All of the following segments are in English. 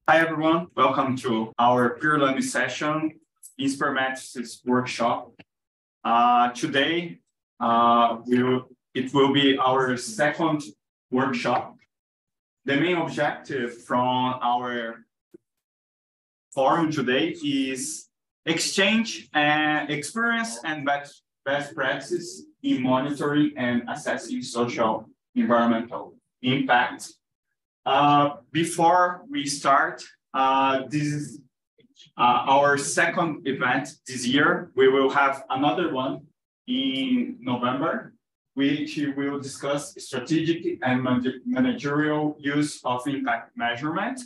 Hi, everyone. Welcome to our peer learning session, Insper Metricis workshop. Today, it will be our second workshop. The main objective from our forum today is exchange and experience and best practices in monitoring and assessing social environmental impact. Before we start, this is our second event this year. We will have another one in November, which will discuss strategic and managerial use of impact measurement.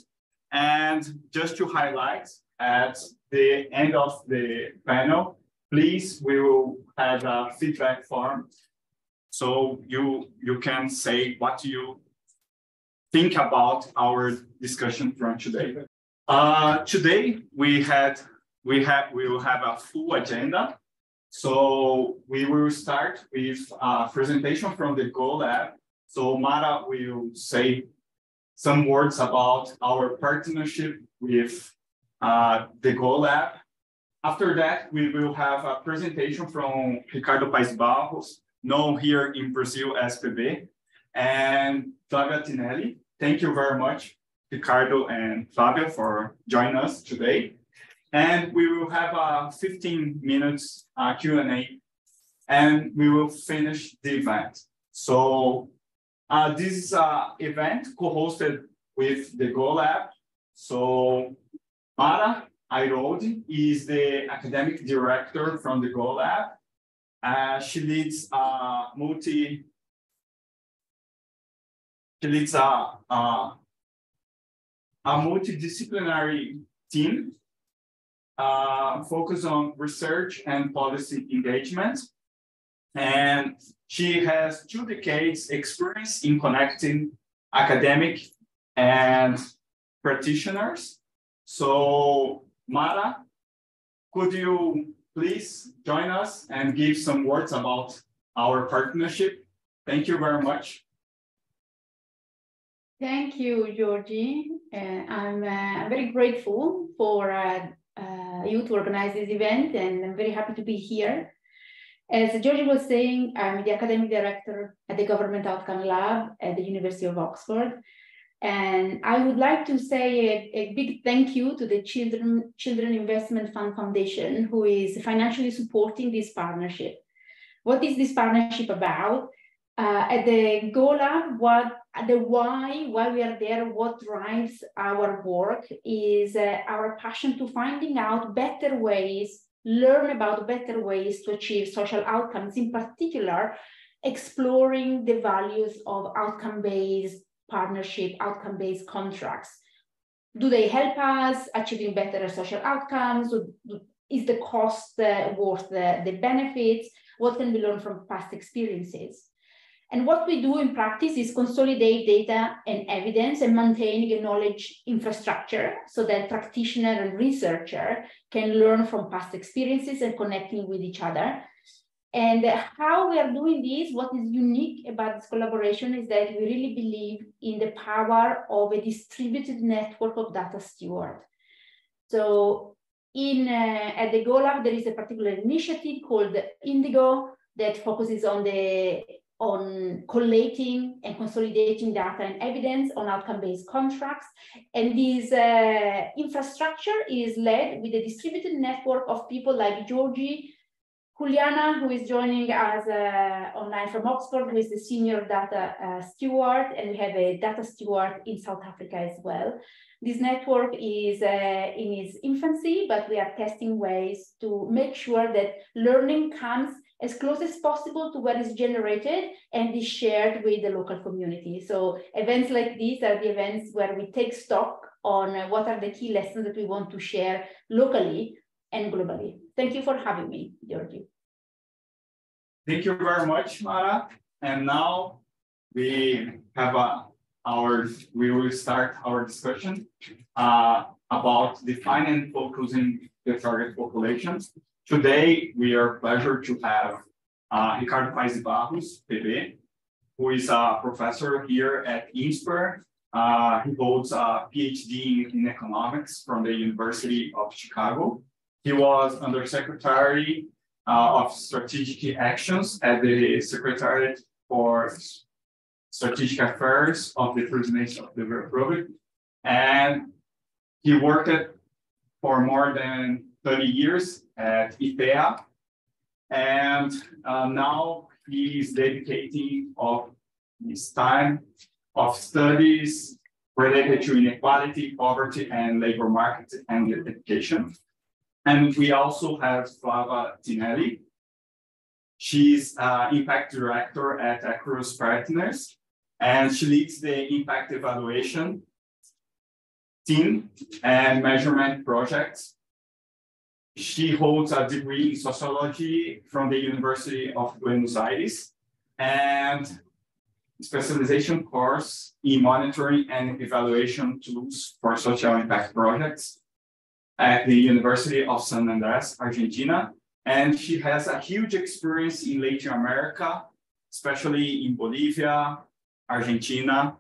And just to highlight, at the end of the panel, please, we will have a feedback form. So you can say what you think about our discussion from today. Today we will have a full agenda. So we will start with a presentation from the Go Lab. So Mara will say some words about our partnership with the Go Lab. After that, we will have a presentation from Ricardo Paes Barros, known here in Brazil as PB, and Flavia Tinelli. Thank you very much, Ricardo and Flavia, for joining us today. And we will have a 15 minutes Q&A, and we will finish the event. So this is an event co-hosted with the Go Lab. So Mara Airoldi is the academic director from the Go Lab. She leads a multidisciplinary team focused on research and policy engagement. And she has 2 decades experience in connecting academic and practitioners. So Mara, could you please join us and give some words about our partnership? Thank you very much. Thank you, Georgie. I'm very grateful for you to organize this event, and I'm very happy to be here. As Georgie was saying, I'm the academic director at the Government Outcome Lab at the University of Oxford. And I would like to say a big thank you to the Children Investment Fund Foundation, who is financially supporting this partnership. What is this partnership about? At the Go Lab, why we are there, what drives our work is our passion to finding out better ways, learn about better ways to achieve social outcomes, in particular, exploring the values of outcome-based partnership, outcome-based contracts. Do they help us achieving better social outcomes? Is the cost worth the benefits? What can we learn from past experiences? And what we do in practice is consolidate data and evidence and maintaining a knowledge infrastructure so that practitioner and researcher can learn from past experiences and connecting with each other. And how we are doing this, what is unique about this collaboration is that we really believe in the power of a distributed network of data stewards. So at the Go Lab, there is a particular initiative called Indigo that focuses on collating and consolidating data and evidence on outcome-based contracts. And this infrastructure is led with a distributed network of people like Georgie, Juliana, who is joining us online from Oxford, who is the senior data steward, and we have a data steward in South Africa as well. This network is in its infancy, but we are testing ways to make sure that learning comes as close as possible to what is generated and is shared with the local community. So events like these are the events where we take stock on what are the key lessons that we want to share locally and globally. Thank you for having me, Georgie. Thank you very much, Mara. And now we will start our discussion about defining and focusing the target populations. Today, we are pleased to have Ricardo Paes Barros, PB, who is a professor here at Insper He holds a PhD in economics from the University of Chicago. He was Undersecretary of Strategic Actions at the Secretariat for Strategic Affairs of the Presidency of the Republic. And he worked for more than 30 years at IPEA. And now he is dedicating of his time of studies related to inequality, poverty, and labor market and education. And we also have Flava Tinelli. She's Impact Director at Across Partners, and she leads the Impact Evaluation team and measurement projects. She holds a degree in sociology from the University of Buenos Aires and specialization course in monitoring and evaluation tools for social impact projects at the University of San Andres, Argentina. And she has a huge experience in Latin America, especially in Bolivia, Argentina.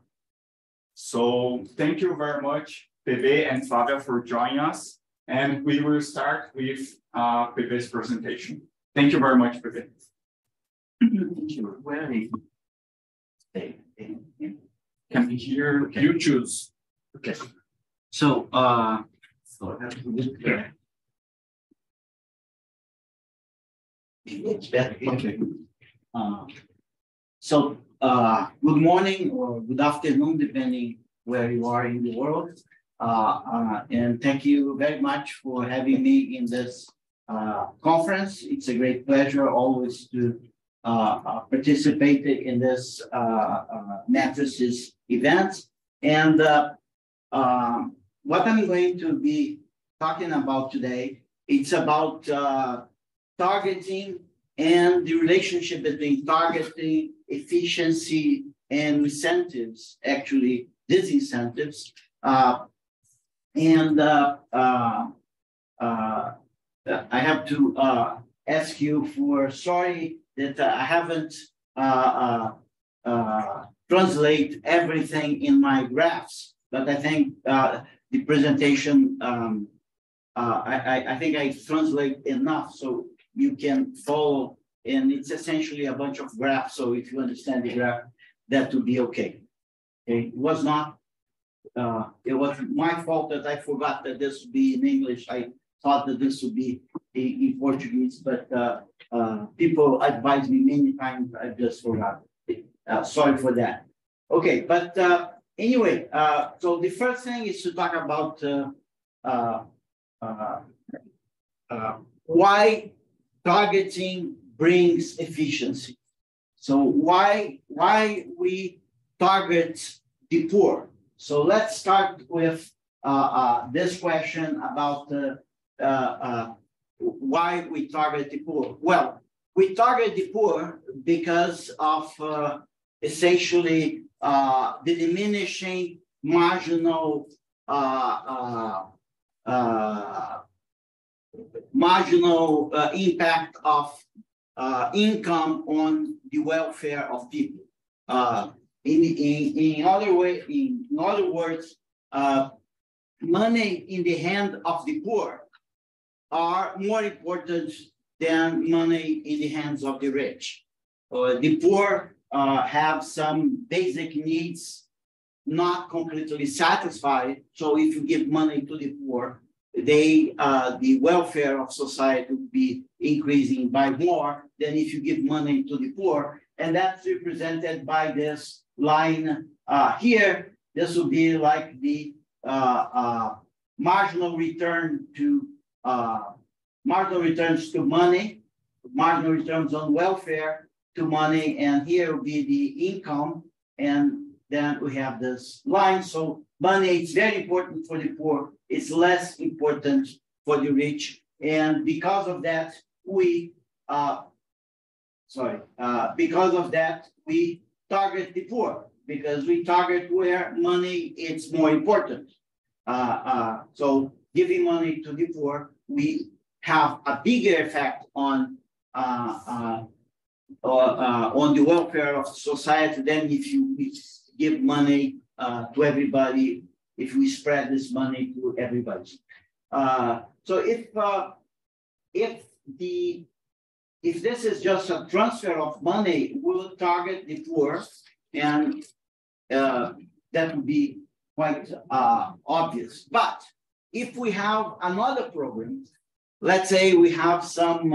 So thank you very much, Pepe and Flavia, for joining us. And we will start with Pepe's presentation. Thank you very much, Pepe. Thank you. Where are you? Can we hear? Okay. You choose. Okay. So, it's better. Okay. Good morning or good afternoon, depending where you are in the world. And thank you very much for having me in this conference. It's a great pleasure always to participate in this Metricis event. And what I'm going to be talking about today, it's about targeting and the relationship between targeting, efficiency, and incentives, actually disincentives. I have to ask you for sorry that I haven't translate everything in my graphs, but I think the presentation, I think I translate enough so you can follow, and it's essentially a bunch of graphs. So if you understand the graph, that would be okay. It was not, it was my fault that I forgot that this would be in English. I thought that this would be in Portuguese, but people advised me many times, I just forgot. Sorry for that. Okay, but anyway, so the first thing is to talk about why targeting brings efficiency. So why we target the poor. So let's start with this question about why we target the poor. Well, we target the poor because of essentially the diminishing marginal impact of income on the welfare of people. In other words, money in the hand of the poor are more important than money in the hands of the rich. The poor have some basic needs not completely satisfied. So if you give money to the poor, the welfare of society will be increasing by more than if you give money to the poor. And that's represented by this line here. This will be like the marginal return to marginal returns to money, marginal returns on welfare to money, and here will be the income, and then we have this line. So money is very important for the poor, it's less important for the rich, and because of that, we target the poor, because we target where money is more important. So giving money to the poor, we have a bigger effect on the welfare of society than if you give money to everybody if we spread this money to everybody. So if this is just a transfer of money, we'll target the poor, and that would be quite obvious. But if we have another program, let's say we have some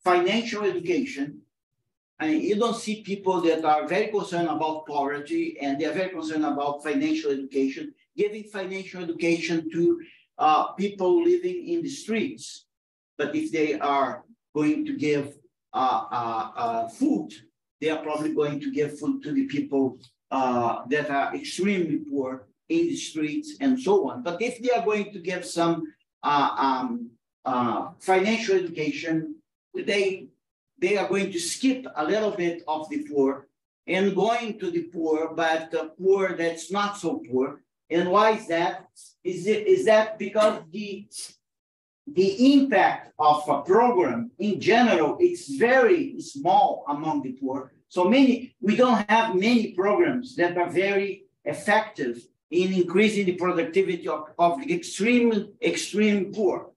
financial education, and you don't see people that are very concerned about poverty, and they are very concerned about financial education, giving financial education to people living in the streets. But if they are going to give food, they are probably going to give food to the people that are extremely poor in the streets and so on. But if they are going to give some financial education, they are going to skip a little bit of the poor and going to the poor, but the poor that's not so poor. And why is that? Is that because the impact of a program in general, it's very small among the poor. So we don't have many programs that are very effective in increasing the productivity of the extreme poor.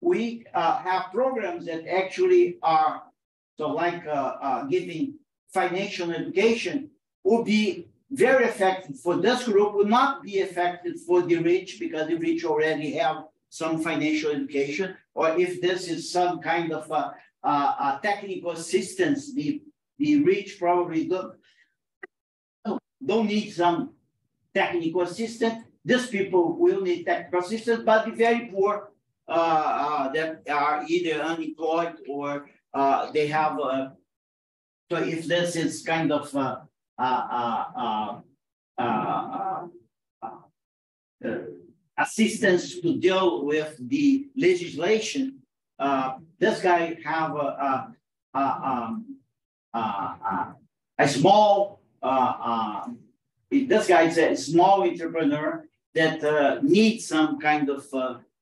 We have programs that actually are, so like giving financial education would be very effective for this group, would not be effective for the rich because the rich already have some financial education, or if this is some kind of technical assistance, the rich probably don't need some technical assistance. These people will need technical assistance, but the very poor that are either unemployed or they have, so if this is kind of assistance to deal with the legislation, this guy have a small, this guy is a small entrepreneur that needs some kind of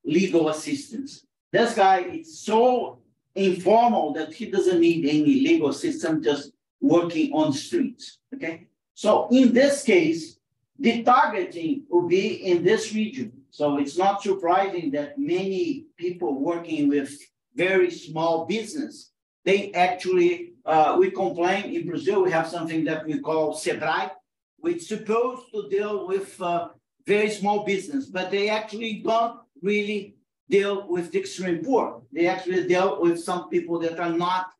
legal assistance. This guy is so informal that he doesn't need any legal assistance, just working on the streets, okay? So in this case, the targeting will be in this region. So it's not surprising that many people working with very small business, they actually, we complain in Brazil, we have something that we call SEBRAE, which is supposed to deal with very small business, but they actually don't really deal with the extreme poor. They actually deal with some people that are not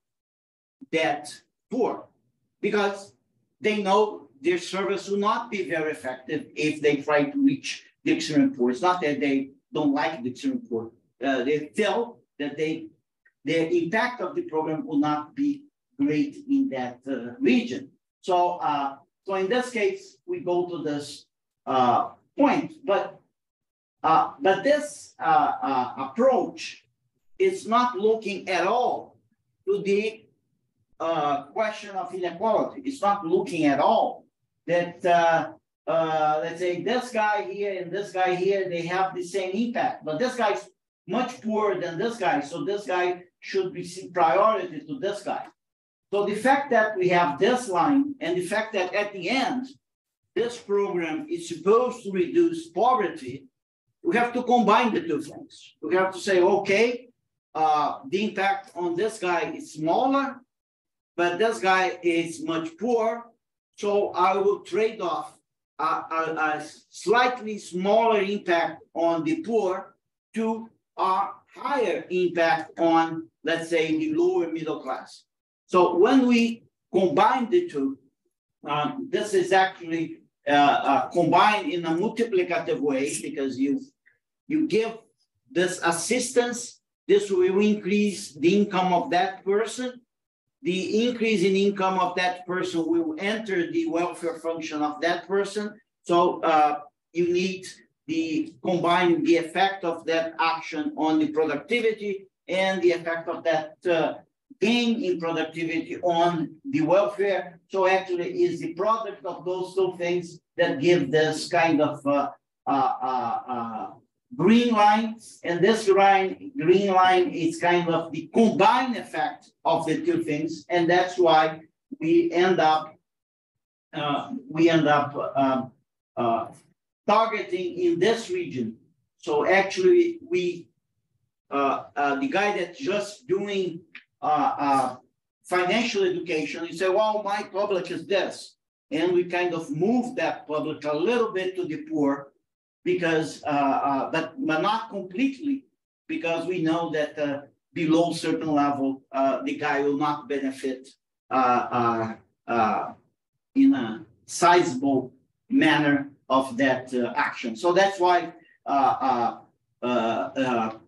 that poor because they know their service will not be very effective if they try to reach the extreme poor. It's not that they don't like the extreme poor. They feel that the impact of the program will not be great in that region. So, so in this case, we go to this point, but this approach is not looking at all to the question of inequality. It's not looking at all that, let's say this guy here and this guy here, they have the same impact, but this guy's much poorer than this guy, so this guy should receive priority to this guy. So the fact that we have this line and the fact that at the end, this program is supposed to reduce poverty, we have to combine the two things. We have to say, okay, the impact on this guy is smaller, but this guy is much poorer, so I will trade off a slightly smaller impact on the poor to a higher impact on, let's say, the lower middle class. So when we combine the two, this is actually combined in a multiplicative way because you give this assistance, this will increase the income of that person. The increase in income of that person will enter the welfare function of that person. So you need the combine the effect of that action on the productivity and the effect of that gain in productivity on the welfare. So actually is the product of those two things that give this kind of green line, and this green line is kind of the combined effect of the two things, and that's why we end up targeting in this region. So actually, we the guy that's just doing financial education, you say, well, my public is this, and we kind of move that public a little bit to the poor, because but not completely, because we know that below certain level, the guy will not benefit in a sizable manner of that action. So that's why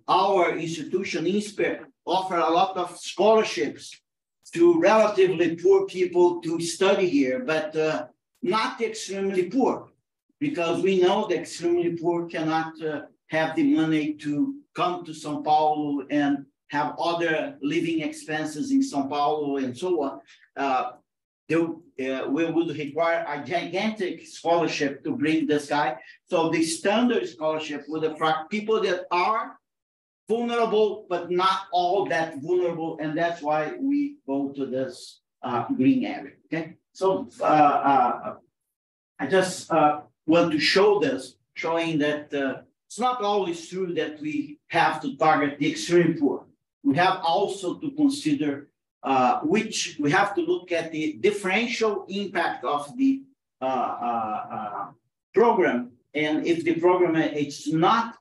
our institution, Insper, offer a lot of scholarships to relatively poor people to study here, but not the extremely poor, because we know the extremely poor cannot have the money to come to São Paulo and have other living expenses in São Paulo and so on. We would require a gigantic scholarship to bring this guy. So the standard scholarship would attract people that are vulnerable, but not all that vulnerable. And that's why we go to this green area, okay? So I just want to show this, showing that it's not always true that we have to target the extreme poor. We have also to consider which we have to look at the differential impact of the program. And if the program is not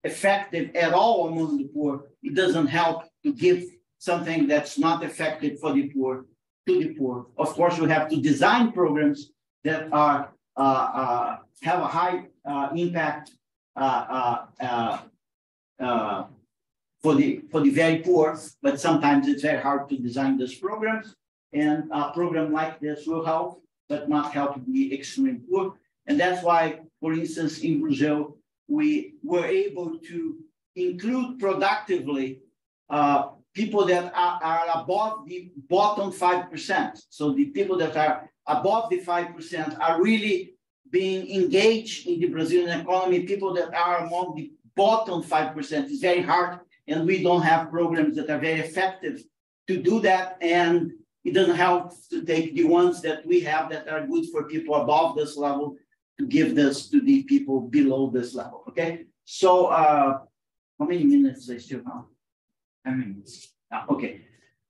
effective at all among the poor, it doesn't help to give something that's not effective for the poor to the poor. Of course, we have to design programs that are have a high impact for the very poor, but sometimes it's very hard to design those programs. And a program like this will help, but not help the extreme poor. And that's why, for instance, in Brazil, we were able to include productively people that are above the bottom 5%. So the people that are above the 5% are really being engaged in the Brazilian economy. People that are among the bottom 5% is very hard, and we don't have programs that are very effective to do that. And it doesn't help to take the ones that we have that are good for people above this level to give this to the people below this level, okay? So how many minutes do I still have? 10 minutes. Okay.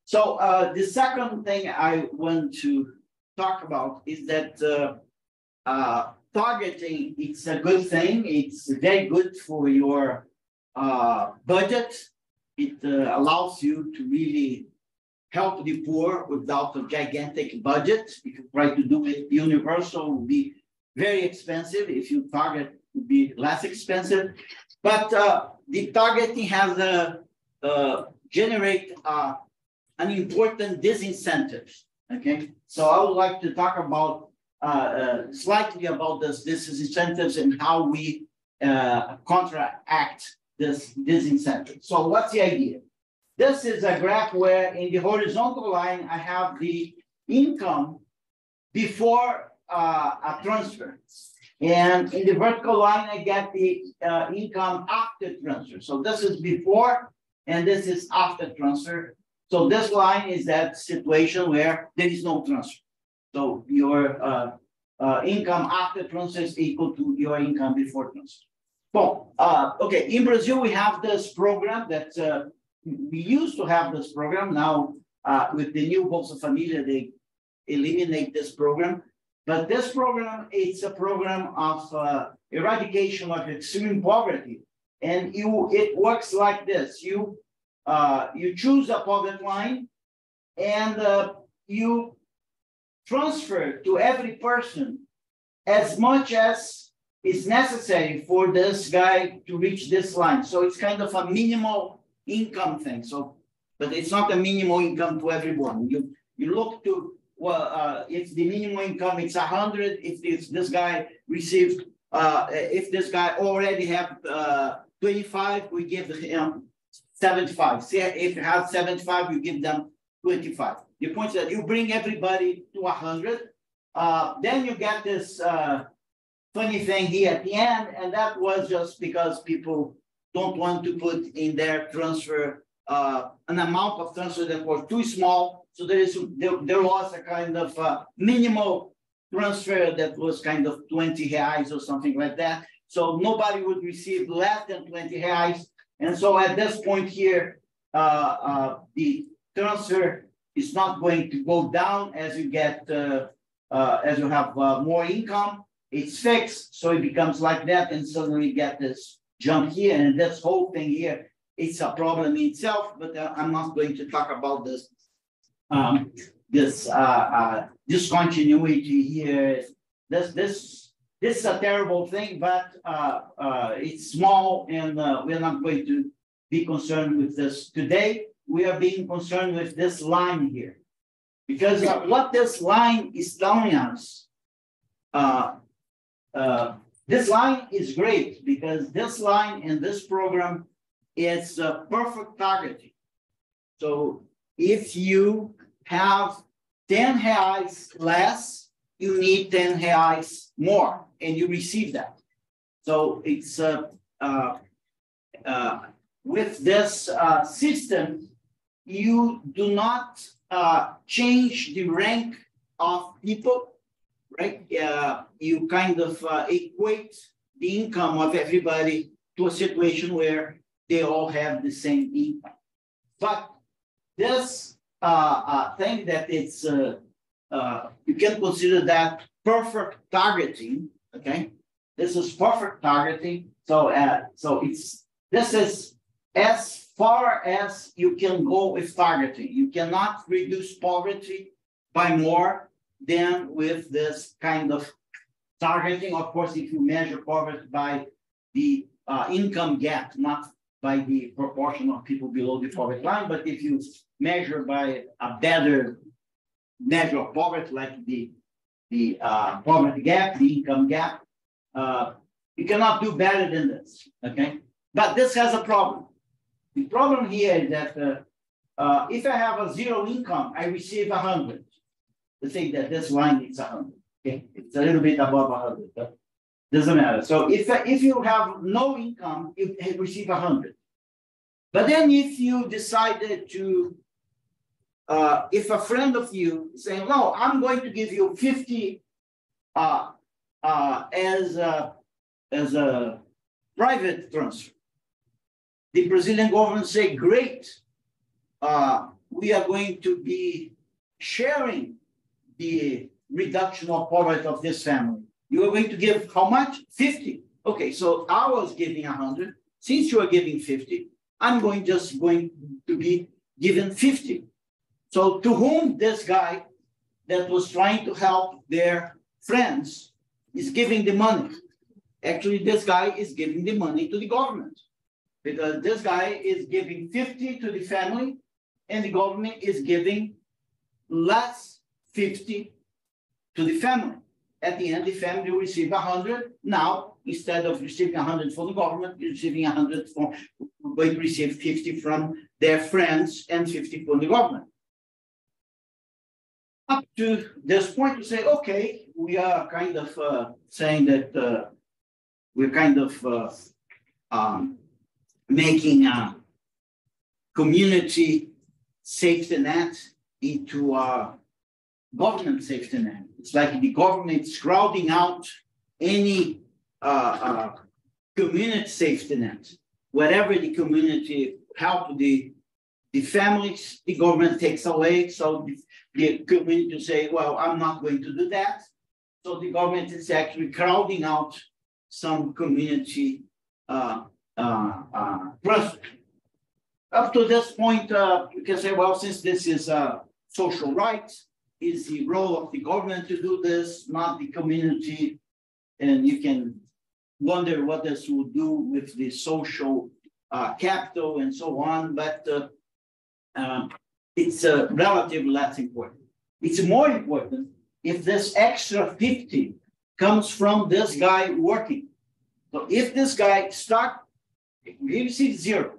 So the second thing I want to talk about is that targeting, it's a good thing. It's very good for your budget. It allows you to really help the poor without a gigantic budget. If you try to do it universal, it will be very expensive. If you target, it will be less expensive. But the targeting has generate an important disincentive. Okay, so I would like to talk about slightly about this disincentives and how we counteract this disincentive. So what's the idea? This is a graph where in the horizontal line, I have the income before a transfer. And in the vertical line, I get the income after transfer. So this is before, and this is after transfer. So this line is that situation where there is no transfer. So your income after transfer is equal to your income before transfer. Well, okay, in Brazil, we have this program that we used to have this program. Now, with the new Bolsa Família, they eliminate this program. But this program, it's a program of eradication of extreme poverty. And it works like this. You choose a poverty line and you transfer to every person as much as is necessary for this guy to reach this line. So it's kind of a minimal income thing. So, but it's not a minimal income to everyone. You look to, well, if the minimum income it's 100, if this guy received, if this guy already have 25, we give him 75. See, if you have 75, you give them 25. The point is that you bring everybody to 100. Then you get this funny thing here at the end, and that was just because people don't want to put in their transfer an amount of transfer that was too small. So there was a kind of minimal transfer that was kind of 20 reais or something like that. So nobody would receive less than 20 reais. And so at this point here, the transfer is not going to go down as you get, as you have more income. It's fixed, so it becomes like that, and suddenly you get this jump here, and this whole thing here, it's a problem in itself, but I'm not going to talk about this. This discontinuity here. This is a terrible thing, but it's small, and we're not going to be concerned with this today. We are being concerned with this line here, because what this line is telling us, this line is great, because this line in this program is perfect targeting. So if you have 10 reais less, you need 10 reais more, and you receive that. So it's with this system, you do not change the rank of people, right? You kind of equate the income of everybody to a situation where they all have the same income. But this thing that it's, you can consider that perfect targeting, okay? This is perfect targeting. So, this is as far as you can go with targeting. You cannot reduce poverty by more than with this kind of targeting. Of course, if you measure poverty by the income gap, not by the proportion of people below the poverty line, but if you measure by a better measure of poverty, like the poverty gap, the income gap, you cannot do better than this, okay? But this has a problem. The problem here is that if I have a zero income, I receive 100. Let's say that this line is 100, okay? It's a little bit above 100, but doesn't matter. So if you have no income, you receive 100. But then if you decided to, if a friend of you is saying, no, I'm going to give you 50 as a private transfer, the Brazilian government say, great, we are going to be sharing the reduction of poverty of this family. You are going to give how much? 50. Okay, so I was giving 100. Since you are giving 50, I'm just going to be given 50. So to whom this guy that was trying to help their friends is giving the money? Actually, this guy is giving the money to the government, because this guy is giving 50 to the family, and the government is giving less 50 to the family. At the end, the family will receive 100. Now, instead of receiving 100 from the government, you're receiving 100 from, going to receive 50 from their friends and 50 from the government. Up to this point, you say, okay, we are kind of saying that we're kind of making a community safety net into a government safety net. It's like the government is crowding out any community safety net. Wherever the community help the families, the government takes away. So the community say, well, I'm not going to do that. So the government is actually crowding out some community trust. Up to this point, you can say, well, since this is social rights, is the role of the government to do this, not the community. And you can wonder what this will do with the social capital and so on, but it's relatively less important. It's more important if this extra 50 comes from this guy working. So if this guy he receives 0,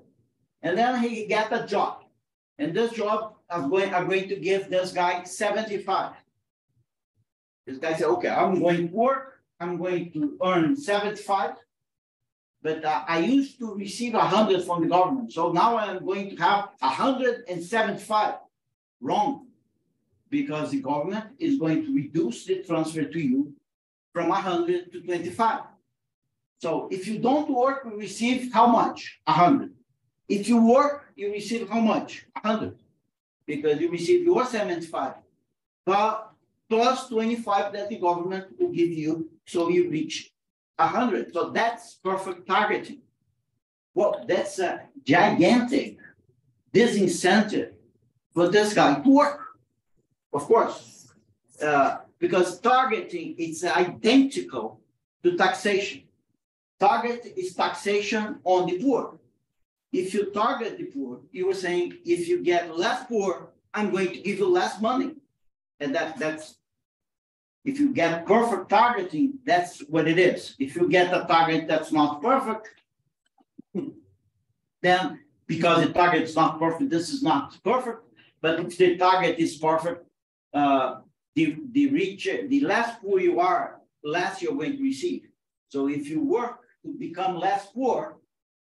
and then he get a job, and this job are going to give this guy 75. This guy said, okay, I'm going to work, I'm going to earn 75, but I used to receive 100 from the government. So now I'm going to have 175. Wrong. because the government is going to reduce the transfer to you from 100 to 25. So if you don't work, you receive how much? 100. If you work, you receive how much? 100. Because you receive your 75, but plus 25 that the government will give you, so you reach 100. So that's perfect targeting. Well, that's a gigantic disincentive for this guy to work, of course, because targeting is identical to taxation. Target is taxation on the poor. If you target the poor, you were saying, if you get less poor, I'm going to give you less money. And that's, if you get perfect targeting, that's what it is. If you get a target that's not perfect, then because the target is not perfect, this is not perfect. But if the target is perfect, the richer, the less poor you are, less you're going to receive. So if you work to become less poor,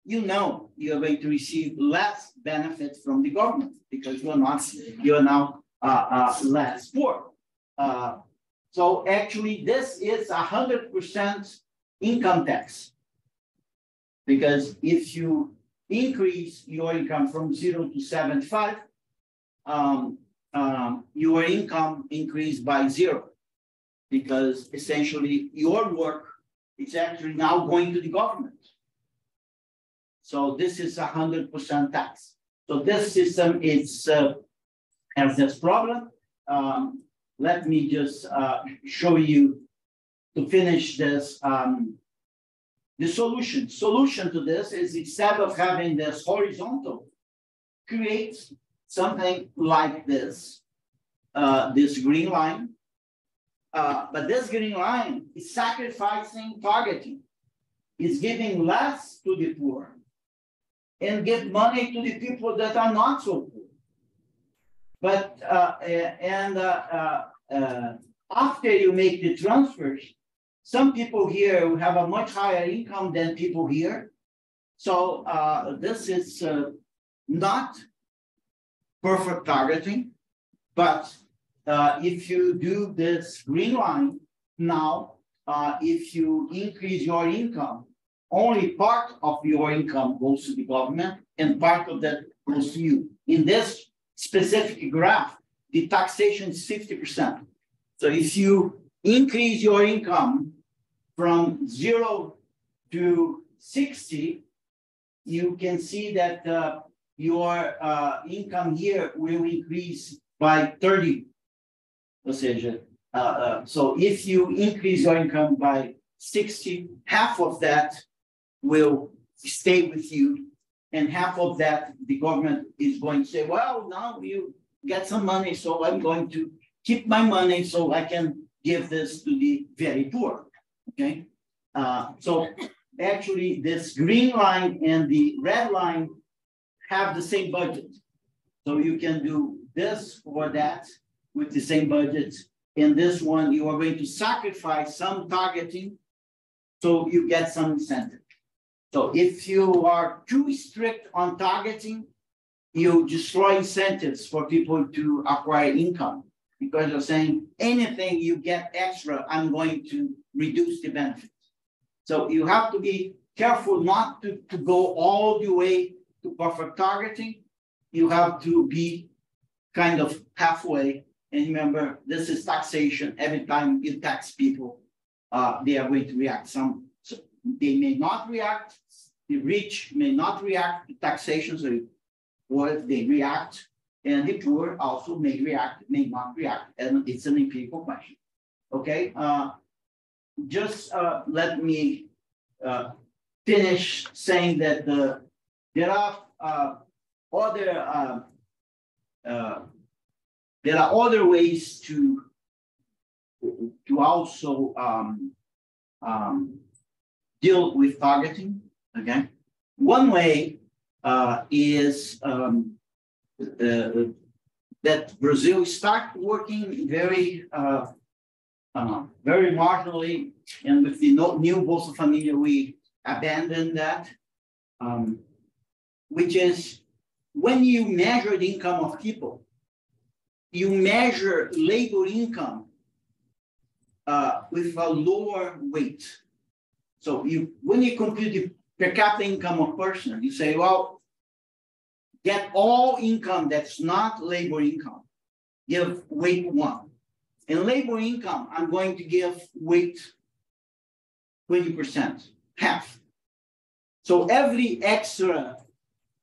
you know you're going to receive less benefit from the government because you're now less poor. So actually, this is 100% income tax, because if you increase your income from 0 to 75, your income increased by 0, because essentially your work is actually now going to the government. So this is 100% tax. So this system has this problem. Let me just show you, to finish this, the solution. Solution to this is, instead of having this horizontal, create something like this, this green line. But this green line is sacrificing targeting. It's giving less to the poor and give money to the people that are not so poor. But after you make the transfers, some people here will have a much higher income than people here. So this is not perfect targeting, but if you do this green line now, if you increase your income, only part of your income goes to the government and part of that goes to you. In this specific graph, the taxation is 50%. So if you increase your income from 0 to 60, you can see that your income here will increase by 30. So if you increase your income by 60, half of that will stay with you, and half of that the government is going to say, well, now you get some money, so I'm going to keep my money so I can give this to the very poor. Okay, so actually this green line and the red line have the same budget, so you can do this or that with the same budget. In this one, you are going to sacrifice some targeting, so you get some incentive. So if you are too strict on targeting, you destroy incentives for people to acquire income, because you're saying anything you get extra, I'm going to reduce the benefits. So you have to be careful not to go all the way to perfect targeting. You have to be kind of halfway. And remember, this is taxation. Every time you tax people, they are going to react. So they may not react. The rich may not react to taxation, or if they react, and the poor also may react, may not react. And it's an empirical question. Okay, just let me finish saying that there are other ways to also deal with targeting. Okay, one way is that Brazil start working very marginally, and with the new Bolsa Família, we abandoned that, which is when you measure the income of people, you measure labor income with a lower weight. So when you compute the per capita income of a person, you say, well, get all income that's not labor income, give weight 1. In labor income, I'm going to give weight 20%, half. So every extra,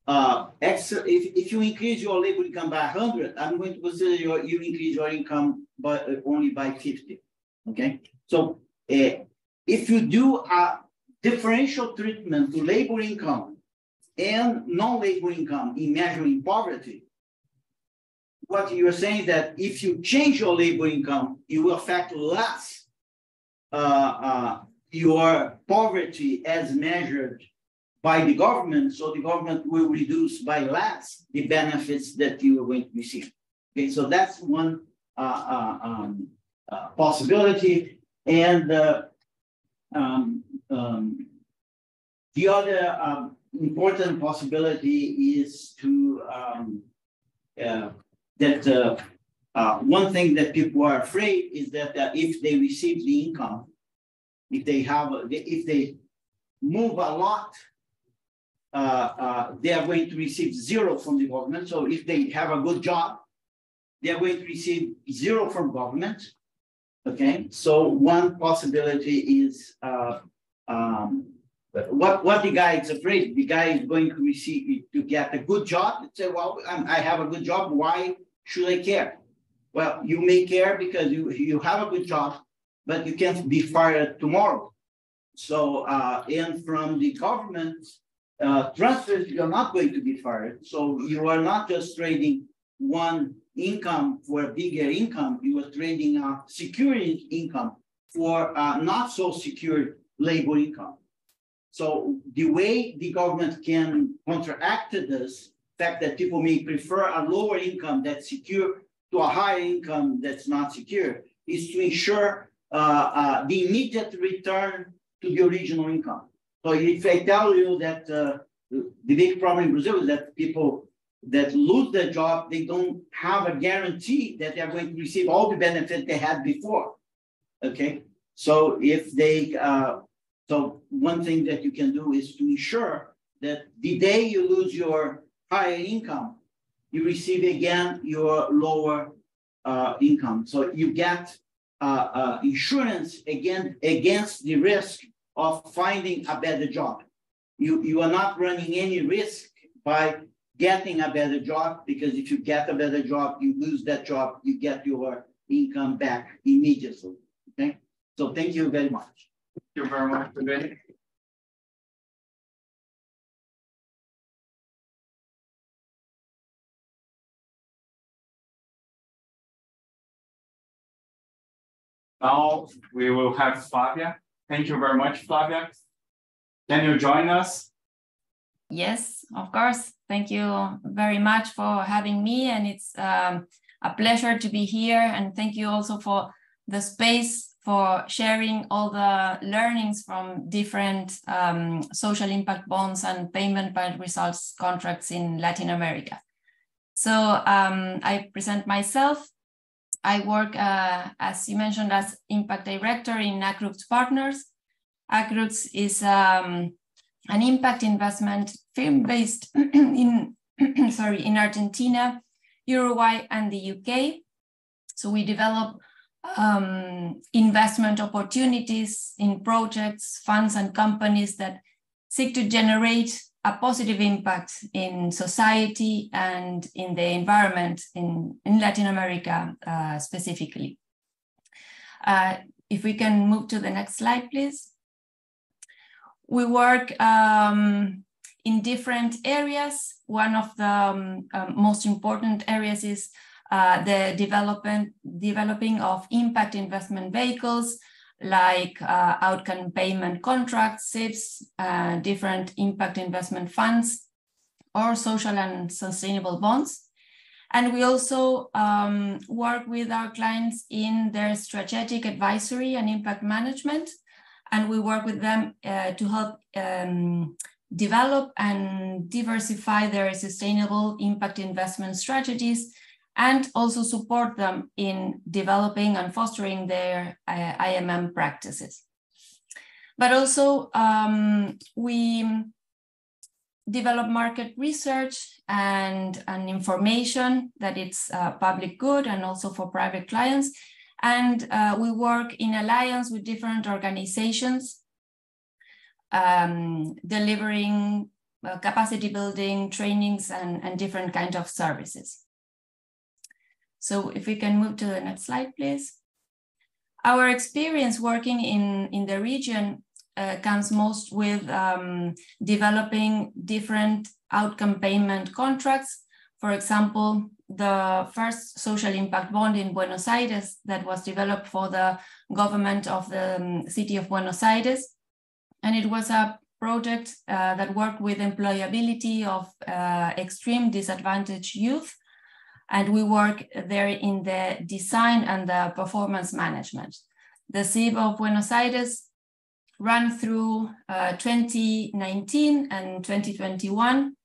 if you increase your labor income by 100, I'm going to consider you increase your income only by 50. Okay, so if you do a differential treatment to labor income and non-labor income in measuring poverty, what you're saying is that if you change your labor income, you will affect less your poverty as measured by the government, so the government will reduce by less the benefits that you are going to receive. Okay, so that's one possibility. And the other important possibility is to one thing that people are afraid is that if they receive the income, if they move a lot, they are going to receive 0 from the government. So if they have a good job, they are going to receive 0 from government. Okay, so one possibility is what the guy is afraid. The guy is going to get a good job and say, well, I have a good job. Why should I care? Well, you may care because you have a good job, but you can't be fired tomorrow. So, and from the government transfers, you're not going to be fired. So you are not just trading one income for a bigger income, you are trading a secure income for not so secure labor income. So the way the government can counteract this fact that people may prefer a lower income that's secure to a higher income that's not secure is to ensure the immediate return to the original income. So if I tell you that the big problem in Brazil is that people that lose their job, they don't have a guarantee that they're going to receive all the benefits they had before. Okay, so if they, so one thing that you can do is to ensure that the day you lose your higher income, you receive again your lower income. So you get insurance against the risk of finding a better job. You are not running any risk by getting a better job, because if you get a better job, you lose that job, you get your income back immediately. Okay, so thank you very much. Thank you very much today. Now we will have Flavia. Thank you very much, Flavia. Can you join us? Yes, of course. Thank you very much for having me, and it's a pleasure to be here. And thank you also for the space for sharing all the learnings from different social impact bonds and payment by results contracts in Latin America. So I present myself. I work, as you mentioned, as Impact Director in Acrux Partners. Acrux is an impact investment firm based in Argentina, Uruguay, and the UK. So we develop investment opportunities in projects, funds, and companies that seek to generate a positive impact in society and in the environment in Latin America specifically. If we can move to the next slide, please. We work in different areas. One of the most important areas is the developing of impact investment vehicles, like outcome payment contracts, SIPs, different impact investment funds, or social and sustainable bonds. And we also work with our clients in their strategic advisory and impact management. And we work with them to help develop and diversify their sustainable impact investment strategies and also support them in developing and fostering their IMM practices. But also we develop market research and information that it's public good and also for private clients. And we work in alliance with different organizations, delivering capacity building, trainings, and different kinds of services. So if we can move to the next slide, please. Our experience working in the region comes most with developing different outcome payment contracts. For example, the first social impact bond in Buenos Aires that was developed for the government of the city of Buenos Aires. And it was a project that worked with employability of extreme disadvantaged youth. And we work there in the design and the performance management. The city of Buenos Aires ran through 2019 and 2021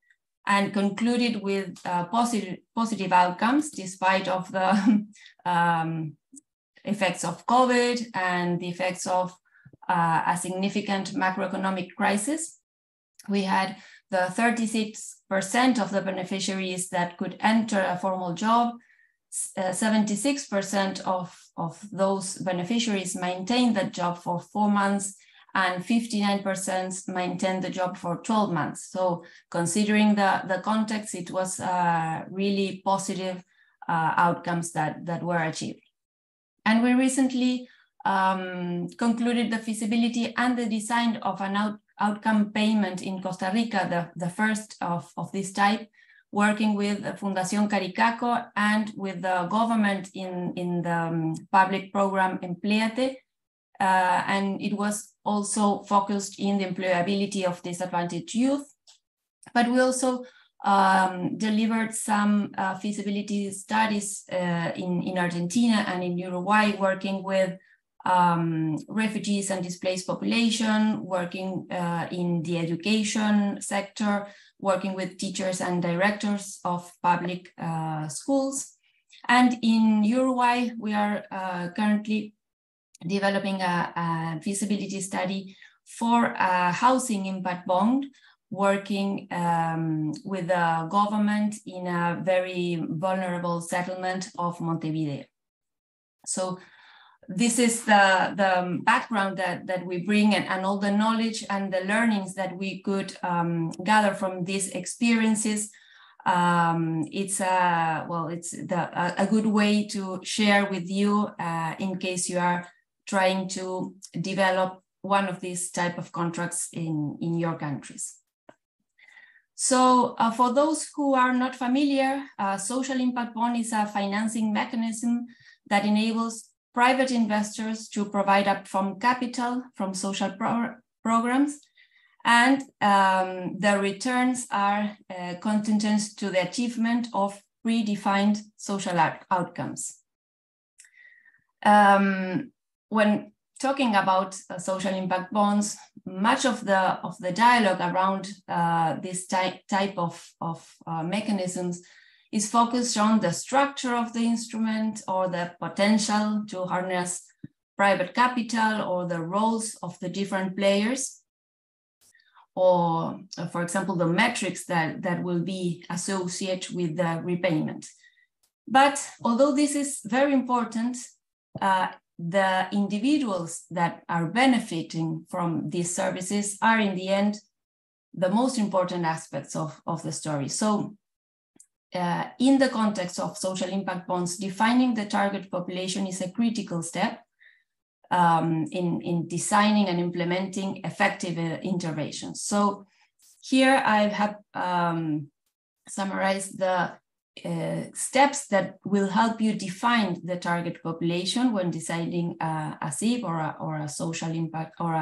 and concluded with positive outcomes despite of the effects of COVID and the effects of a significant macroeconomic crisis. We had the 36% of the beneficiaries that could enter a formal job, 76% of those beneficiaries maintained that job for 4 months, and 59% maintained the job for 12 months. So considering the context, it was really positive outcomes that were achieved. And we recently concluded the feasibility and the design of an outcome payment in Costa Rica, the first of this type, working with Fundación Caricaco and with the government in the public program Empleate. And it was also focused in the employability of disadvantaged youth. But we also delivered some feasibility studies in Argentina and in Uruguay, working with refugees and displaced population, working in the education sector, working with teachers and directors of public schools. And in Uruguay, we are currently developing a feasibility study for a housing impact bond, working with the government in a very vulnerable settlement of Montevideo. So this is the background that we bring, and all the knowledge and the learnings that we could gather from these experiences. It's a good way to share with you in case you are trying to develop one of these type of contracts in your countries. So for those who are not familiar, social impact bond is a financing mechanism that enables private investors to provide upfront capital from social programs, and the returns are contingent to the achievement of predefined social outcomes. When talking about social impact bonds, much of the dialogue around this type of mechanisms is focused on the structure of the instrument or the potential to harness private capital or the roles of the different players, or for example, the metrics that will be associated with the repayment. But although this is very important, the individuals that are benefiting from these services are in the end the most important aspects of the story. So in the context of social impact bonds, defining the target population is a critical step in designing and implementing effective interventions. So here I have summarized the steps that will help you define the target population when deciding a SIP or a social impact or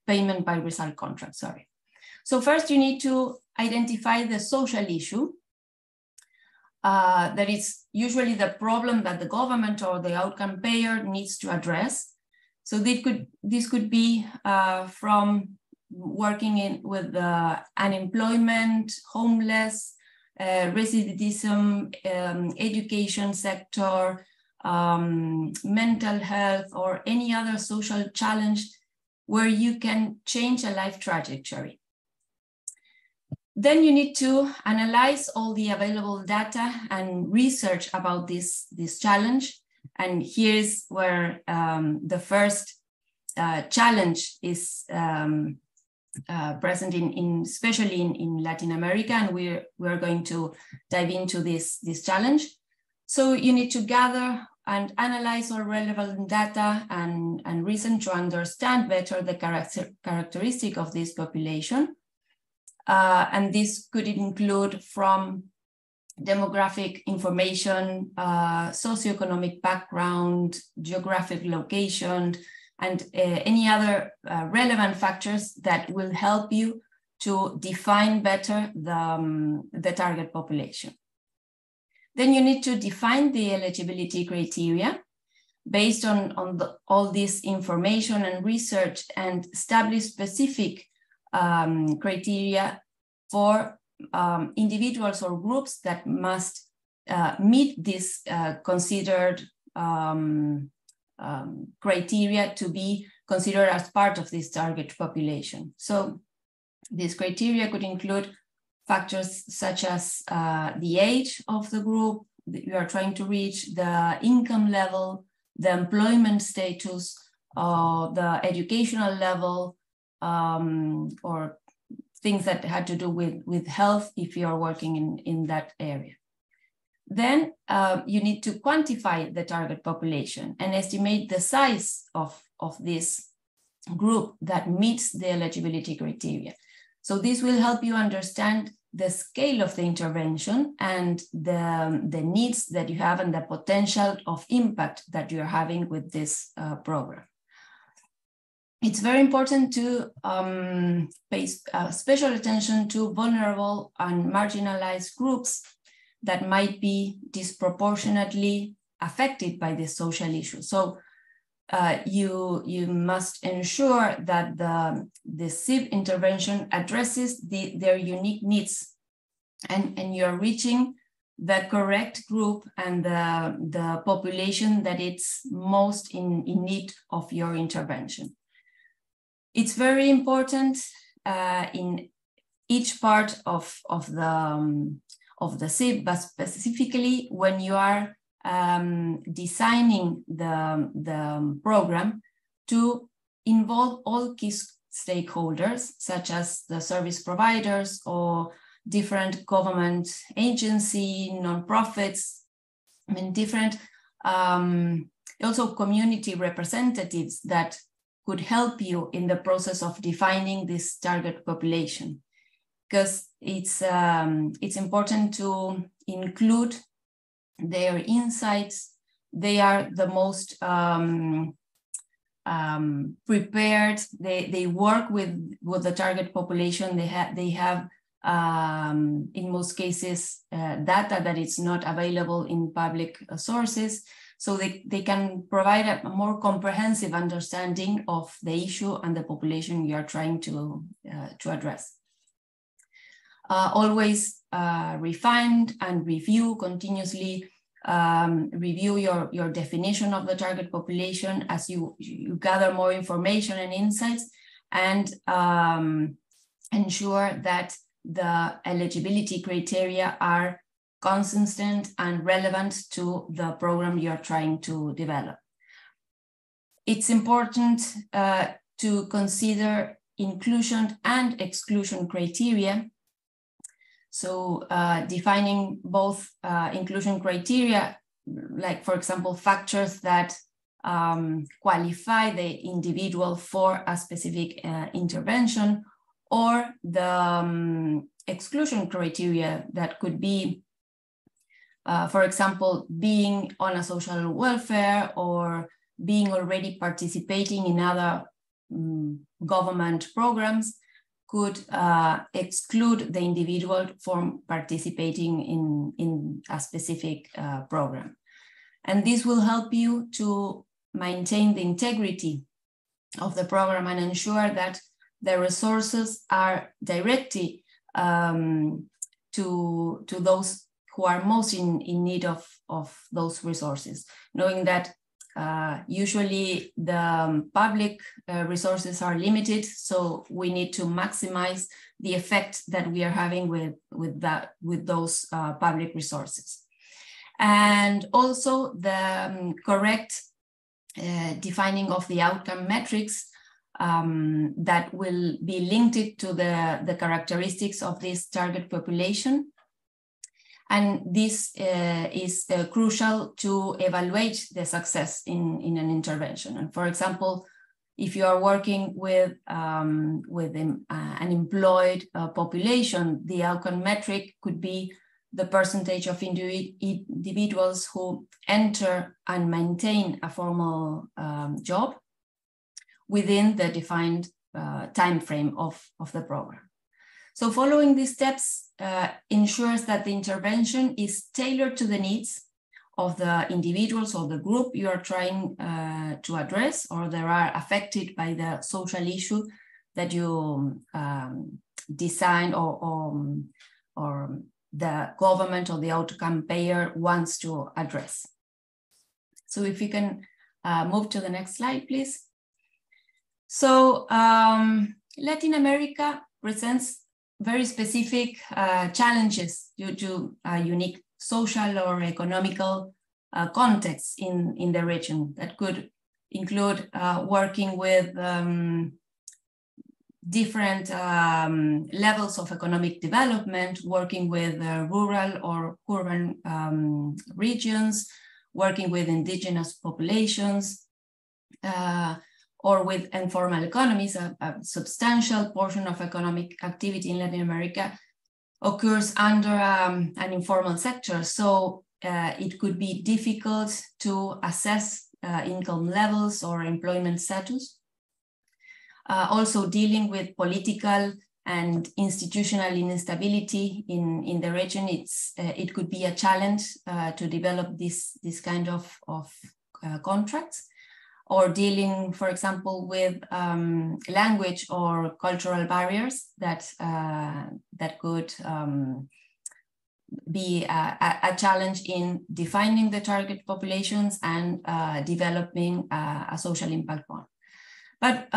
payment by result contract, sorry. So first you need to identify the social issue. That is usually the problem that the government or the outcome payer needs to address. So this could be from working with unemployment, homeless, recidivism, education sector, mental health, or any other social challenge where you can change a life trajectory. Then you need to analyze all the available data and research about this challenge. And here's where the first challenge is present especially in Latin America, and we're going to dive into this challenge. So you need to gather and analyze all relevant data and reason to understand better the characteristic of this population. And this could include from demographic information, socioeconomic background, geographic location, and any other relevant factors that will help you to define better the target population. Then you need to define the eligibility criteria based on all this information and research, and establish specific criteria for individuals or groups that must meet this considered criteria to be considered as part of this target population. So these criteria could include factors such as the age of the group that you are trying to reach, the income level, the employment status, the educational level, or things that had to do with health if you are working in that area. Then you need to quantify the target population and estimate the size of this group that meets the eligibility criteria. So this will help you understand the scale of the intervention and the needs that you have and the potential of impact that you're having with this program. It's very important to pay special attention to vulnerable and marginalized groups that might be disproportionately affected by this social issue. So you must ensure that the CIV intervention addresses their unique needs, and you're reaching the correct group and the population that it's most in need of your intervention. It's very important in each part of the CIV, but specifically when you are designing the program, to involve all key stakeholders, such as the service providers or different government agencies, nonprofits, I mean different, also community representatives that could help you in the process of defining this target population, because it's important to include their insights. They are the most prepared. They work with the target population. They have in most cases data that is not available in public sources. So they can provide a more comprehensive understanding of the issue and the population you are trying to address. Always refine and review continuously. Review your definition of the target population as you gather more information and insights, and ensure that the eligibility criteria are consistent and relevant to the program you're trying to develop. It's important to consider inclusion and exclusion criteria. So defining both inclusion criteria, like for example, factors that qualify the individual for a specific intervention, or the exclusion criteria that could be, for example, being on a social welfare or being already participating in other government programs, could exclude the individual from participating in a specific program. And this will help you to maintain the integrity of the program and ensure that the resources are directly to those who are most in need of those resources, knowing that usually the public resources are limited, so we need to maximize the effect that we are having with those public resources. And also the correct defining of the outcome metrics that will be linked to the characteristics of this target population. And this is crucial to evaluate the success in an intervention. And for example, if you are working with an employed population, the outcome metric could be the percentage of individuals who enter and maintain a formal job within the defined time frame of the program. So following these steps ensures that the intervention is tailored to the needs of the individuals or the group you are trying to address, or that are affected by the social issue that you design or the government or the outcome payer wants to address. So if you can move to the next slide, please. So Latin America presents very specific challenges due to unique social or economical contexts in the region that could include working with different levels of economic development, working with rural or urban regions, working with indigenous populations, or with informal economies. A substantial portion of economic activity in Latin America occurs under an informal sector. So it could be difficult to assess income levels or employment status. Also dealing with political and institutional instability in the region, it could be a challenge to develop this kind of contracts, or dealing, for example, with language or cultural barriers that could be a challenge in defining the target populations and developing a social impact plan. But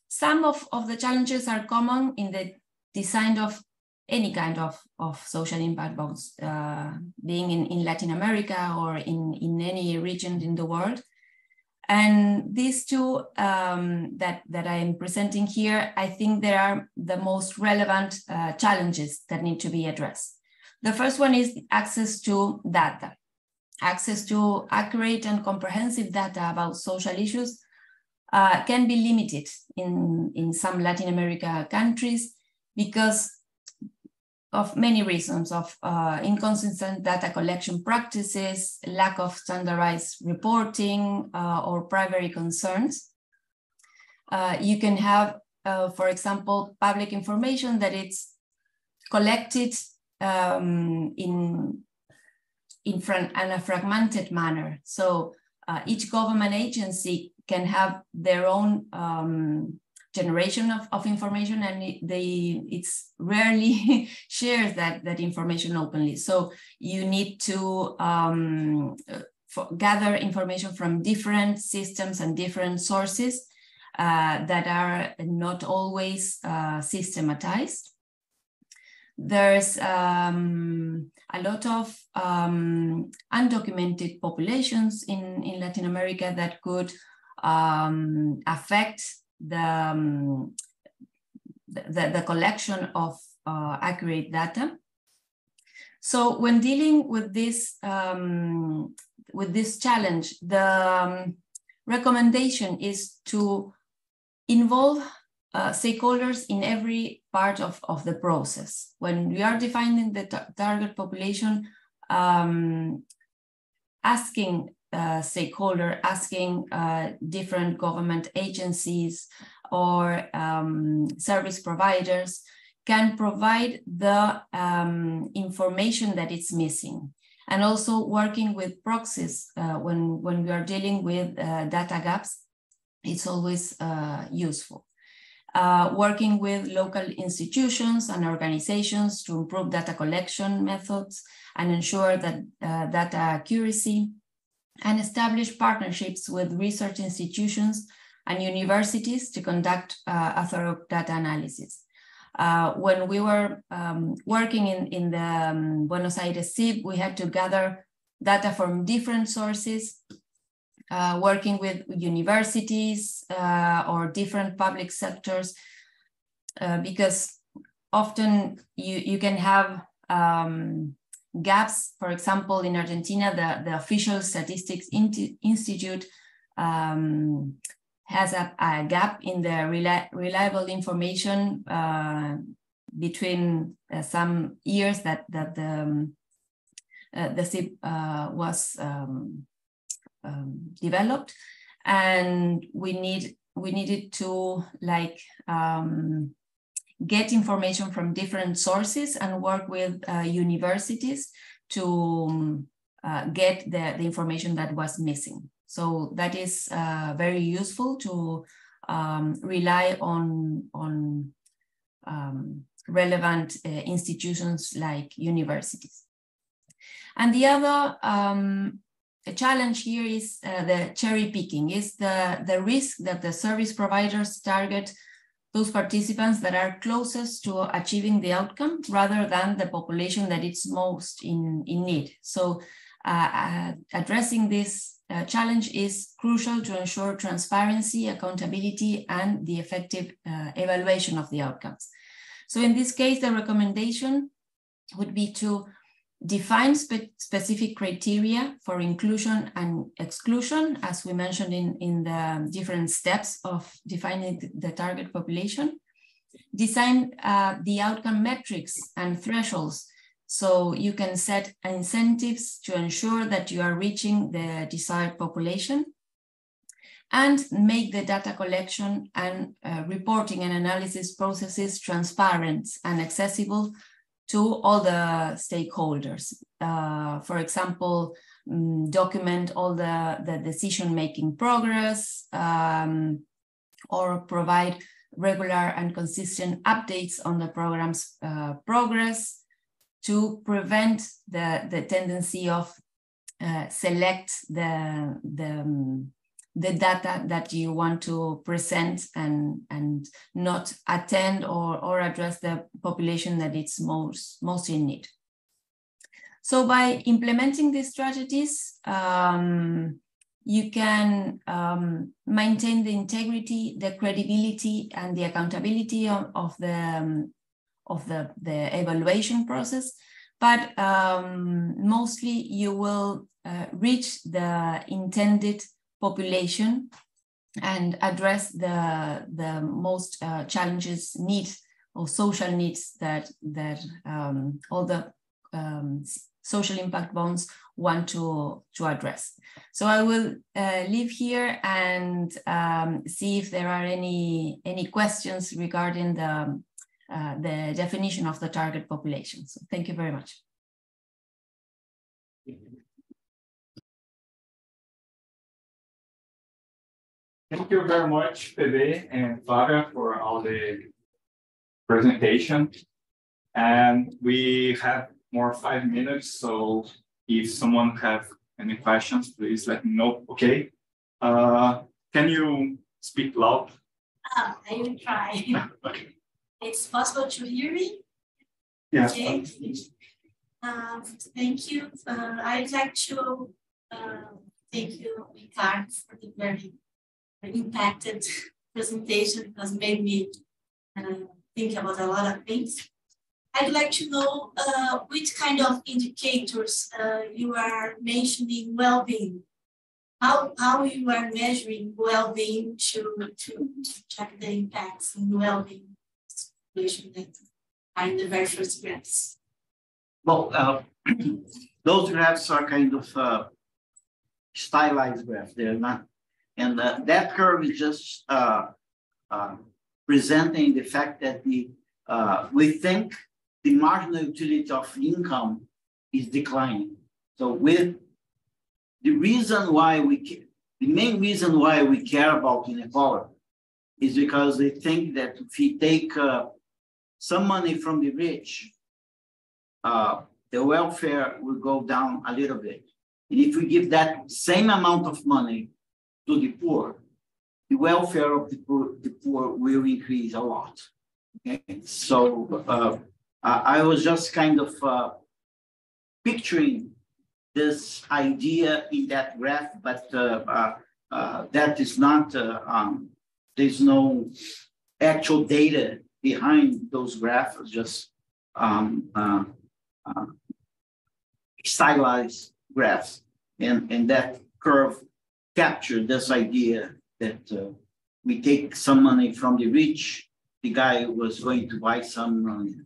some of the challenges are common in the design of any kind of social impact bonds, being in Latin America or in any region in the world. And these two that I am presenting here, I think they are the most relevant challenges that need to be addressed. The first one is access to data. Access to accurate and comprehensive data about social issues can be limited in some Latin America countries because of many reasons, of inconsistent data collection practices, lack of standardized reporting, or privacy concerns. You can have, for example, public information that it's collected in a fragmented manner. So each government agency can have their own generation of information, and it's rarely shares that information openly. So you need to gather information from different systems and different sources that are not always systematized. There's a lot of undocumented populations in Latin America that could affect the collection of accurate data. So when dealing with this challenge, the recommendation is to involve stakeholders in every part of the process. When we are defining the target population, asking stakeholder, asking different government agencies or service providers can provide the information that it's missing. And also working with proxies when we are dealing with data gaps, it's always useful. working with local institutions and organizations to improve data collection methods and ensure that data accuracy, and establish partnerships with research institutions and universities to conduct a thorough data analysis. When we were working in the Buenos Aires SIB, we had to gather data from different sources, working with universities or different public sectors, because often you can have gaps. For example, in Argentina, the Official Statistics Institute has a gap in the reliable information between some years that the SIB was developed, and we needed to get information from different sources and work with universities to get the information that was missing. So that is very useful to rely on relevant institutions like universities. And the other challenge here is the cherry picking, is the risk that the service providers target those participants that are closest to achieving the outcome rather than the population that is most in need. So addressing this challenge is crucial to ensure transparency, accountability, and the effective evaluation of the outcomes. So in this case, the recommendation would be to define specific criteria for inclusion and exclusion, as we mentioned in the different steps of defining the target population. Design the outcome metrics and thresholds, so you can set incentives to ensure that you are reaching the desired population, and make the data collection and reporting and analysis processes transparent and accessible to all the stakeholders. For example, document all the decision-making progress, or provide regular and consistent updates on the program's progress to prevent the tendency of select the data that you want to present and not attend or address the population that it's most in need. So by implementing these strategies, you can maintain the integrity, the credibility, and the accountability of the evaluation process, but mostly you will reach the intended population and address the most challenges, needs, or social needs that all the social impact bonds want to address. So I will leave here and see if there are any questions regarding the definition of the target population. So thank you very much. Thank you very much, Fede and Flavia, for all the presentation. And we have more 5 minutes, so if someone have any questions, please let me know. Okay. Can you speak loud? I will try. Okay. It's possible to hear me? Yes. Okay. Thank you. I'd like to thank you, Ricardo, for the very impacted presentation, because it made me think about a lot of things. I'd like to know which kind of indicators you are mentioning well-being. How you are measuring well-being to check the impacts in well-being that are in the very first graphs? Well, those graphs are kind of stylized graphs. They're not, and that curve is just presenting the fact that we think the marginal utility of income is declining. So with the main reason why we care about inequality is because they think that if we take some money from the rich, the welfare will go down a little bit. And if we give that same amount of money to the poor, the welfare of the poor will increase a lot. Okay? So I was just kind of picturing this idea in that graph, but that is not, there's no actual data behind those graphs, just stylized graphs. And that curve captured this idea that we take some money from the rich, the guy was going to buy some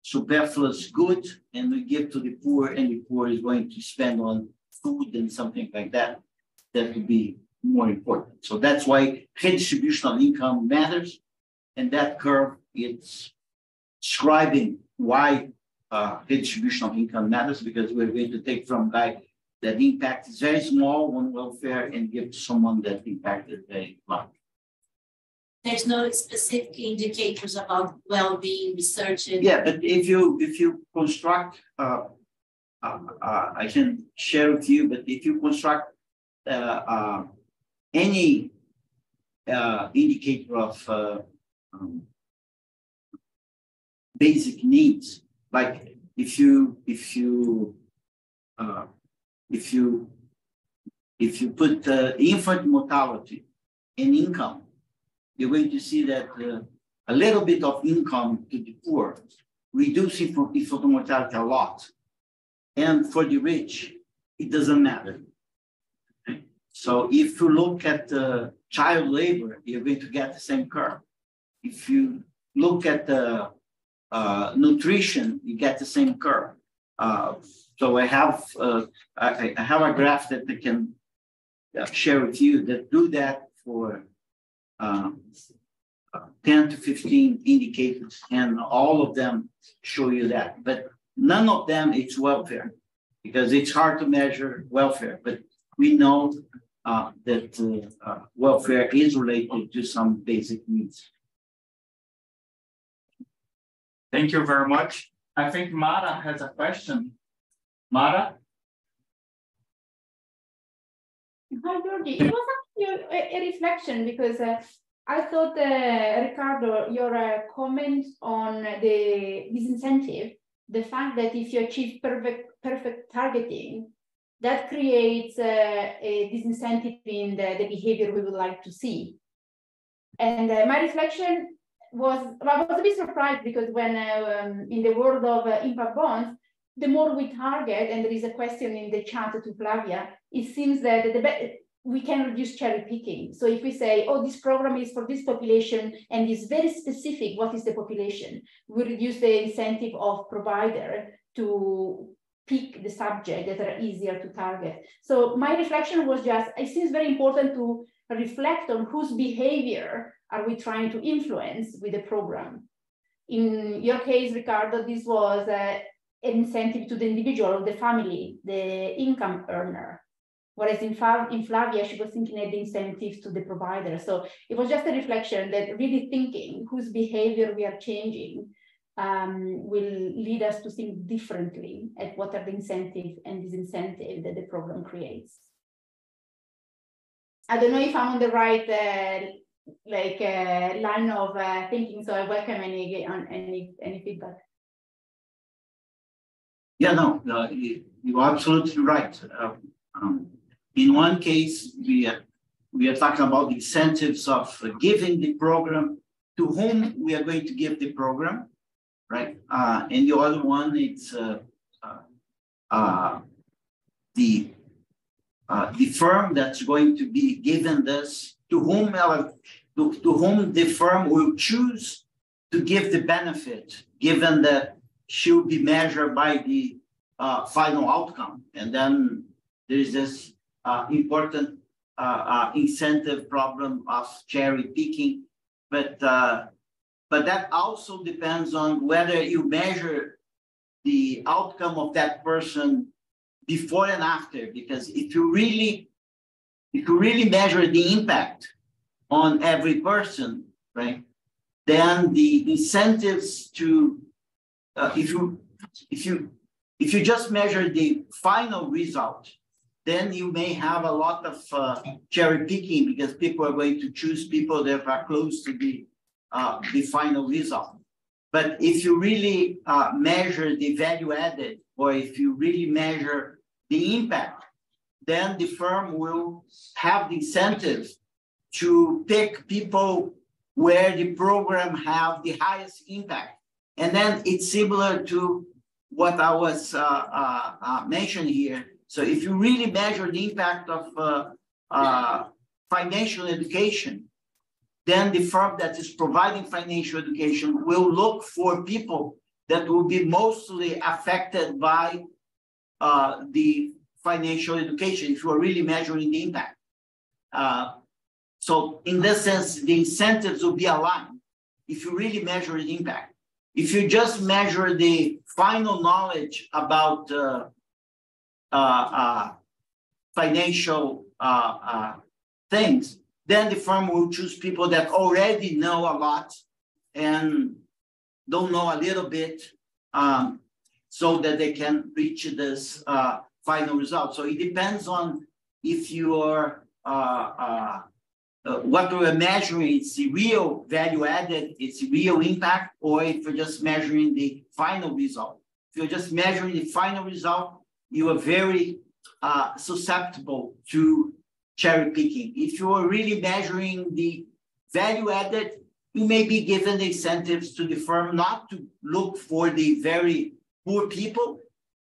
superfluous good, and we give to the poor, and the poor is going to spend on food and something like that. That would be more important. So that's why redistribution of income matters. And that curve, it's describing why redistribution of income matters, because we're going to take from a guy that the impact is very small on welfare and give to someone that impacted very large. There's no specific indicators about well-being research. Yeah, but if you construct, I can share with you, but if you construct any indicator of basic needs, like if you put infant mortality in income, you're going to see that a little bit of income to the poor reducing infant mortality a lot, and for the rich, it doesn't matter. Okay? So if you look at child labor, you're going to get the same curve. If you look at the nutrition, you get the same curve. So I have a graph that I can share with you that do that for 10 to 15 indicators, and all of them show you that. But none of them is welfare, because it's hard to measure welfare. But we know that welfare is related to some basic needs. Thank you very much. I think Mara has a question. Mara? Hi, Georgie. It was actually a reflection, because I thought, Ricardo, your comment on the disincentive, the fact that if you achieve perfect targeting, that creates a disincentive in the behavior we would like to see. And my reflection was, I was a bit surprised, because when in the world of impact bonds, the more we target, and there is a question in the chat to Flavia, it seems that we can reduce cherry picking. So if we say, oh, this program is for this population and is very specific, what is the population? We reduce the incentive of provider to pick the subject that are easier to target. So my reflection was just, it seems very important to reflect on whose behavior are we trying to influence with the program. In your case, Ricardo, this was an incentive to the individual, the family, the income earner. Whereas in Flavia, she was thinking of the incentives to the provider. So it was just a reflection that really thinking whose behavior we are changing will lead us to think differently at what are the incentives and disincentive that the program creates. I don't know if I'm on the right line of thinking, so I welcome any feedback. Yeah, no, you're absolutely right. In one case, we are talking about the incentives of giving the program to whom we are going to give the program, right? And the other one, it's the firm that's going to be given this, to whom the firm will choose to give the benefit, given that she'll be measured by the final outcome. And then there is this important incentive problem of cherry picking, but that also depends on whether you measure the outcome of that person before and after. Because if you really measure the impact on every person, right? Then the incentives to, if you just measure the final result, then you may have a lot of cherry picking because people are going to choose people that are close to the final result. But if you really measure the value added, or if you really measure the impact, then the firm will have the incentive to pick people where the program have the highest impact. And then it's similar to what I was mentioning here. So if you really measure the impact of financial education, then the firm that is providing financial education will look for people that will be mostly affected by the financial education, if you are really measuring the impact. So in this sense, the incentives will be aligned if you really measure the impact. If you just measure the final knowledge about financial things, then the firm will choose people that already know a lot and don't know a little bit, so that they can reach this final result. So it depends on if you are, what we're measuring, it's the real value added, it's the real impact, or if you're just measuring the final result. If you're just measuring the final result, you are very susceptible to cherry picking. If you are really measuring the value added, you may be given the incentives to the firm not to look for the very poor people.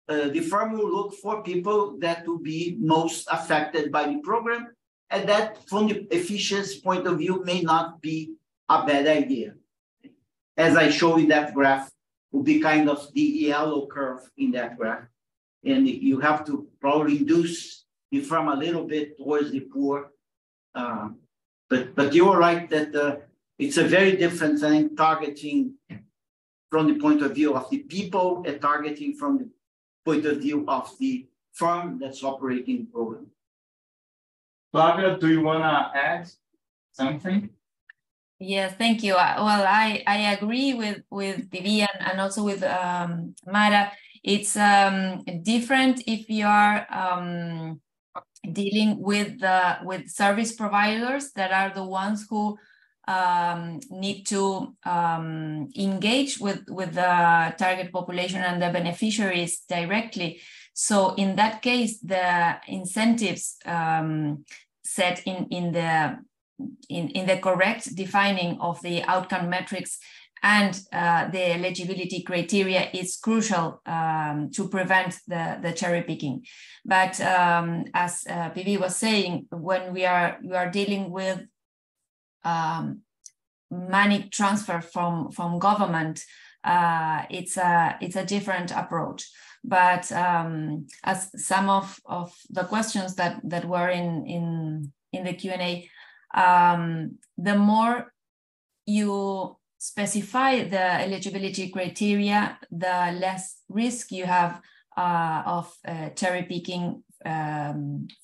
The firm will look for people that will be most affected by the program, and that from the efficiency point of view may not be a bad idea. As I show in that graph, will be kind of the yellow curve in that graph. And you have to probably induce the firm a little bit towards the poor. But you're right that it's a very different thing targeting from the point of view of the people and targeting from the point of view of the firm that's operating the program. Flavia, do you want to add something? Yes, thank you. Well, I agree with Vivi and also with Mara. It's different if you are dealing with service providers that are the ones who need to engage with the target population and the beneficiaries directly. So in that case, the incentives set in the correct defining of the outcome metrics and the eligibility criteria is crucial to prevent the cherry picking. But as Vivi was saying, when we are dealing with money transfer from government, it's a different approach. But as some of the questions that were in the Q&A, the more you specify the eligibility criteria, the less risk you have of cherry picking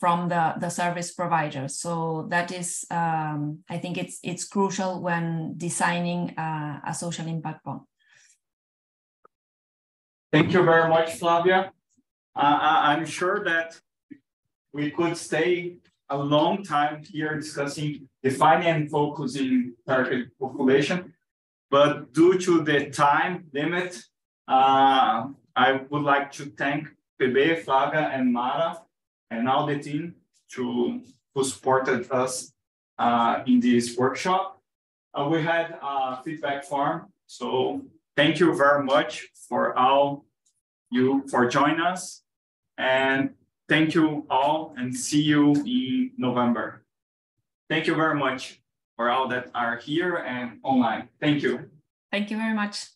from the service providers. So that is, I think it's crucial when designing a social impact bond. Thank you very much, Flavia. I'm sure that we could stay a long time here discussing defining and focusing target population, but due to the time limit, I would like to thank Pepe, Flavia, and Mara, and all the team who supported us in this workshop. We had a feedback form, so thank you very much for all you for joining us, and thank you all, and see you in November. Thank you very much for all that are here and online. Thank you. Thank you very much.